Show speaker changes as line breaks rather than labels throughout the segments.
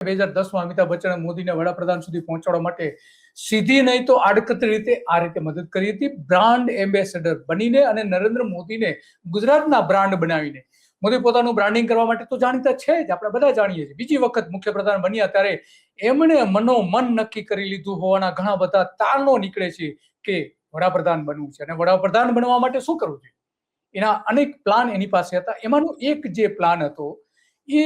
2010માં અમિતાભ બચ્ચને મોદીને વડાપ્રધાન સુધી પહોંચાડવા માટે સીધી નહીં તો આડકતરી રીતે આ રીતે મદદ કરી હતી, બ્રાન્ડ એમ્બેસેડર બનીને અને નરેન્દ્ર મોદીને ગુજરાતના બ્રાન્ડ બનાવીને. મોદી પોતાનું બ્રાન્ડિંગ કરવા માટે તો જાણીતા છે જ, આપણે બધા જાણીએ છીએ. બીજી વખત મુખ્યપ્રધાન બન્યા ત્યારે એમણે મનોમન નક્કી કરી લીધું હોવાના ઘણા બધા તારણો નીકળે છે કે વડાપ્રધાન બનવું છે અને વડાપ્રધાન બનવા માટે શું કરવું છે. એના અનેક પ્લાન એની પાસે હતા. એમાંનો એક જે પ્લાન હતો એ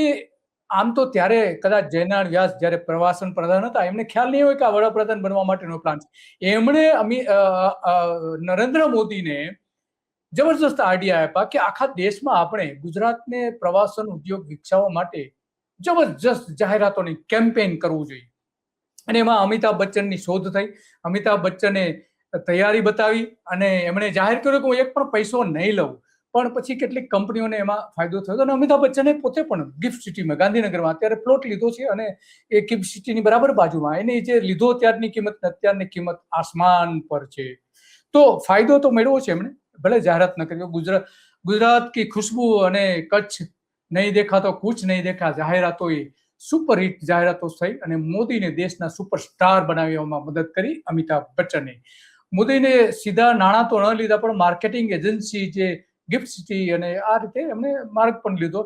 આમ તો ત્યારે કદાચ જયનારાયણ વ્યાસ જ્યારે પ્રવાસન પ્રધાન હતા એમને ખ્યાલ નહીં હોય કે આ વડાપ્રધાન બનવા માટેનો પ્લાન છે. એમણે નરેન્દ્ર મોદીને જબરજસ્ત આઈડિયા આપ્યા કે આખા દેશમાં આપણે ગુજરાતને પ્રવાસન ઉદ્યોગ વિકસાવવા માટે જબરજસ્ત જાહેરાતોની કેમ્પેઇન કરવું જોઈએ. અને એમાં અમિતાભ બચ્ચનની શોધ થઈ. અમિતાભ બચ્ચને તૈયારી બતાવી અને એમણે જાહેર કર્યું કે હું એક પણ પૈસો નહીં લઉં. પણ પછી કેટલીક કંપનીઓને એમાં ફાયદો થયો અને અમિતાભ બચ્ચને પોતે પણ ગિફ્ટ સિટીમાં ગાંધીનગરમાં અત્યારે પ્લોટ લીધો છે અને એ ગિફ્ટ સિટીની બરાબર બાજુમાં એને જે લીધો ત્યારની કિંમત અત્યારની કિંમત આસમાન પર છે. તો ફાયદો તો મેળવ્યો છે એમણે, ભલે જાહેરાત ન કરી. ગુજરાત કી ખુશ્બુ અને કચ્છ નહીં દેખા તો કુછ નહીં દેખા જાહેરાતો એ સુપર હિટ જાહેરાતો થઈ અને મોદીને દેશના સુપરસ્ટાર બનાવવામાં મદદ કરી અમિતાભ બચ્ચને. મોદીને સીધા નાણાં તો ન લીધા પણ માર્કેટિંગ એજન્સી જે ગિફ્ટ સિટી અને આ રીતે એમને માર્ગ પણ લીધો.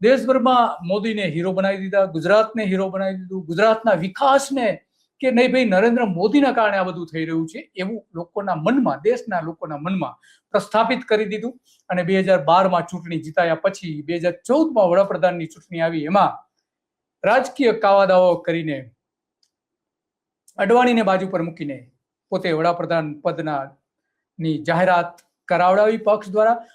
દેશભરમાં મોદીને હીરો બનાવી દીધા, ગુજરાતને હીરો બનાવી દીધું, ગુજરાતના વિકાસને કે નહીં ભાઈ નરેન્દ્ર મોદીના કારણે આ બધું થઈ રહ્યું છે એવું લોકોના મનમાં, દેશના લોકોના મનમાં પ્રસ્થાપિત કરી દીધું. અને 2012માં ચૂંટણી જીતાયા પછી 2014માં વડાપ્રધાનની ચૂંટણી આવી. એમાં રાજકીય કાવાદાવો કરીને અડવાણીને બાજુ પર મૂકીને પોતે વડાપ્રધાન પદની જાહેરાત કરાવડાવી પક્ષ દ્વારા.